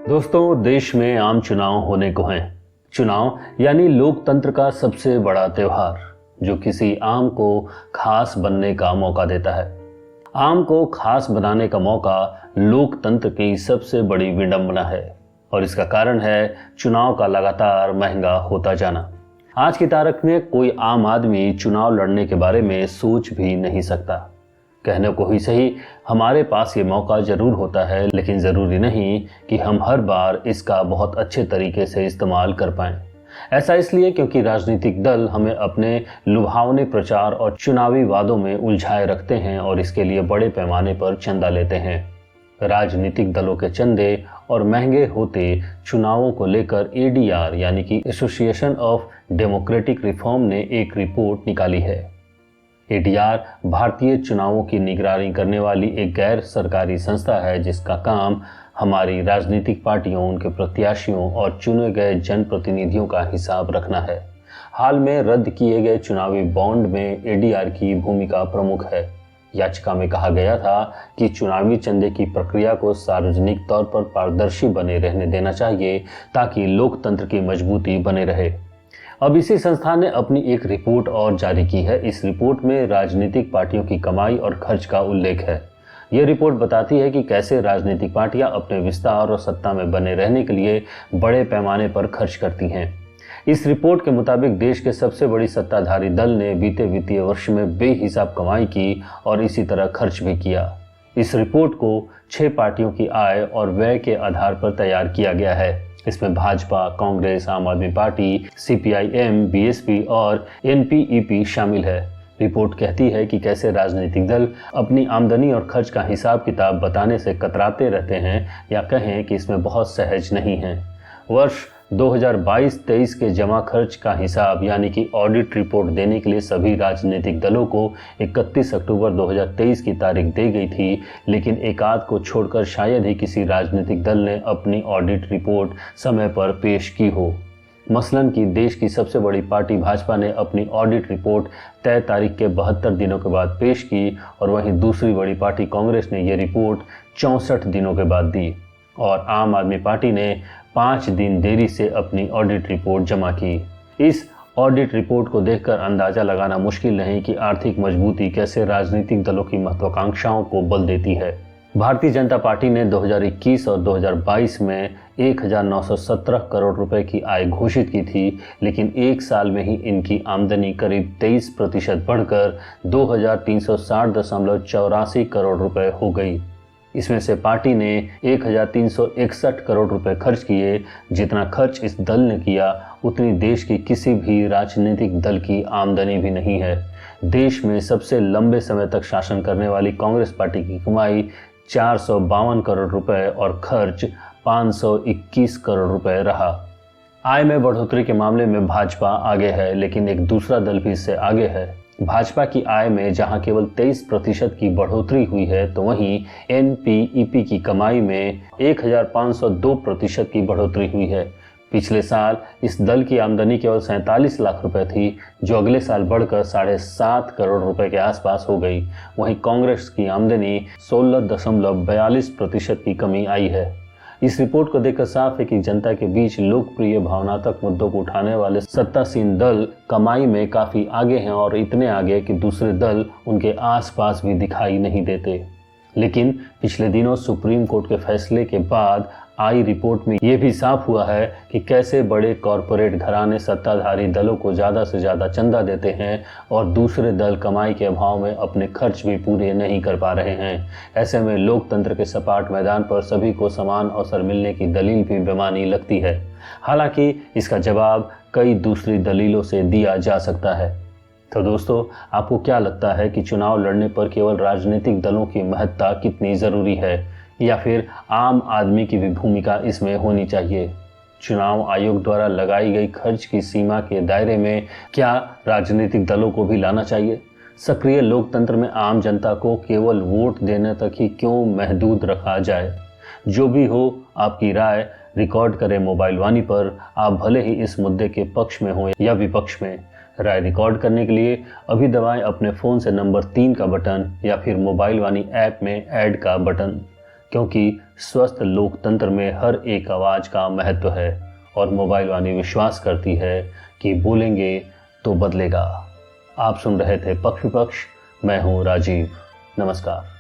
दोस्तों, देश में आम चुनाव होने को हैं। चुनाव यानी लोकतंत्र का सबसे बड़ा त्योहार, जो किसी आम को खास बनने का मौका देता है। आम को खास बनाने का मौका लोकतंत्र की सबसे बड़ी विडंबना है और इसका कारण है चुनाव का लगातार महंगा होता जाना। आज की तारीख में कोई आम आदमी चुनाव लड़ने के बारे में सोच भी नहीं सकता। कहने को ही सही, हमारे पास ये मौका जरूर होता है, लेकिन ज़रूरी नहीं कि हम हर बार इसका बहुत अच्छे तरीके से इस्तेमाल कर पाएं। ऐसा इसलिए क्योंकि राजनीतिक दल हमें अपने लुभावने प्रचार और चुनावी वादों में उलझाए रखते हैं और इसके लिए बड़े पैमाने पर चंदा लेते हैं। राजनीतिक दलों के चंदे और महंगे होते चुनावों को लेकर एडीआर यानी कि एसोसिएशन ऑफ डेमोक्रेटिक रिफॉर्म ने एक रिपोर्ट निकाली है। एडीआर भारतीय चुनावों की निगरानी करने वाली एक गैर सरकारी संस्था है, जिसका काम हमारी राजनीतिक पार्टियों, उनके प्रत्याशियों और चुने गए जनप्रतिनिधियों का हिसाब रखना है। हाल में रद्द किए गए चुनावी बॉन्ड में एडीआर की भूमिका प्रमुख है। याचिका में कहा गया था कि चुनावी चंदे की प्रक्रिया को सार्वजनिक तौर पर पारदर्शी बने रहने देना चाहिए ताकि लोकतंत्र की मजबूती बने रहे। अब इसी संस्था ने अपनी एक रिपोर्ट और जारी की है। इस रिपोर्ट में राजनीतिक पार्टियों की कमाई और खर्च का उल्लेख है। यह रिपोर्ट बताती है कि कैसे राजनीतिक पार्टियां अपने विस्तार और सत्ता में बने रहने के लिए बड़े पैमाने पर खर्च करती हैं। इस रिपोर्ट के मुताबिक देश के सबसे बड़ी सत्ताधारी दल ने बीते वित्तीय वर्ष में बेहिसाब कमाई की और इसी तरह खर्च भी किया। इस रिपोर्ट को 6 पार्टियों की आय और व्यय के आधार पर तैयार किया गया है। इसमें भाजपा, कांग्रेस, आम आदमी पार्टी, सीपीआईएम, बीएसपी और एनपीईपी शामिल है। रिपोर्ट कहती है कि कैसे राजनीतिक दल अपनी आमदनी और खर्च का हिसाब किताब बताने से कतराते रहते हैं या कहें कि इसमें बहुत सहज नहीं है। वर्ष 2022-23 के जमा खर्च का हिसाब यानी कि ऑडिट रिपोर्ट देने के लिए सभी राजनीतिक दलों को 31 अक्टूबर 2023 की तारीख दी गई थी, लेकिन एकाध को छोड़कर शायद ही किसी राजनीतिक दल ने अपनी ऑडिट रिपोर्ट समय पर पेश की हो। मसलन कि देश की सबसे बड़ी पार्टी भाजपा ने अपनी ऑडिट रिपोर्ट तय तारीख के 72 दिनों के बाद पेश की और वहीं दूसरी बड़ी पार्टी कांग्रेस ने यह रिपोर्ट 64 दिनों के बाद दी और आम आदमी पार्टी ने 5 दिन देरी से अपनी ऑडिट रिपोर्ट जमा की। इस ऑडिट रिपोर्ट को देखकर अंदाजा लगाना मुश्किल नहीं कि आर्थिक मजबूती कैसे राजनीतिक दलों की महत्वाकांक्षाओं को बल देती है। भारतीय जनता पार्टी ने 2021 और 2022 में 1917 करोड़ रुपए की आय घोषित की थी, लेकिन एक साल में ही इनकी आमदनी करीब 23% बढ़कर 2360.84 करोड़ रुपए हो गई। इसमें से पार्टी ने 1361 करोड़ रुपए खर्च किए। जितना खर्च इस दल ने किया उतनी देश की किसी भी राजनीतिक दल की आमदनी भी नहीं है। देश में सबसे लंबे समय तक शासन करने वाली कांग्रेस पार्टी की कमाई 452 करोड़ रुपए और खर्च 521 करोड़ रुपए रहा। आय में बढ़ोतरी के मामले में भाजपा आगे है, लेकिन एक दूसरा दल भी इससे आगे है। भाजपा की आय में जहां केवल 23% की बढ़ोतरी हुई है, तो वहीं एनपीईपी की कमाई में 1502% की बढ़ोतरी हुई है। पिछले साल इस दल की आमदनी केवल 47 लाख रुपए थी, जो अगले साल बढ़कर 7.5 करोड़ रुपए के आसपास हो गई। वहीं कांग्रेस की आमदनी 16.42% की कमी आई है। इस रिपोर्ट को देखकर साफ है कि जनता के बीच लोकप्रिय भावनात्मक मुद्दों को उठाने वाले सत्तासीन दल कमाई में काफी आगे हैं और इतने आगे कि दूसरे दल उनके आसपास भी दिखाई नहीं देते। लेकिन पिछले दिनों सुप्रीम कोर्ट के फैसले के बाद आई रिपोर्ट में यह भी साफ हुआ है कि कैसे बड़े कॉरपोरेट घराने सत्ताधारी दलों को ज़्यादा से ज़्यादा चंदा देते हैं और दूसरे दल कमाई के अभाव में अपने खर्च भी पूरे नहीं कर पा रहे हैं। ऐसे में लोकतंत्र के सपाट मैदान पर सभी को समान अवसर मिलने की दलील भी बेमानी लगती है। हालांकि इसका जवाब कई दूसरी दलीलों से दिया जा सकता है। तो दोस्तों, आपको क्या लगता है कि चुनाव लड़ने पर केवल राजनीतिक दलों की महत्ता कितनी ज़रूरी है, या फिर आम आदमी की भी भूमिका इसमें होनी चाहिए? चुनाव आयोग द्वारा लगाई गई खर्च की सीमा के दायरे में क्या राजनीतिक दलों को भी लाना चाहिए? सक्रिय लोकतंत्र में आम जनता को केवल वोट देने तक ही क्यों महदूद रखा जाए? जो भी हो, आपकी राय रिकॉर्ड करें मोबाइल वाणी पर। आप भले ही इस मुद्दे के पक्ष में हो या विपक्ष में। राय रिकॉर्ड करने के लिए अभी दबाएं अपने फ़ोन से नंबर 3 का बटन या फिर मोबाइल वाणी ऐप में ऐड का बटन। क्योंकि स्वस्थ लोकतंत्र में हर एक आवाज का महत्व है और मोबाइल वाणी विश्वास करती है कि बोलेंगे तो बदलेगा। आप सुन रहे थे पक्ष विपक्ष। मैं हूं राजीव। नमस्कार।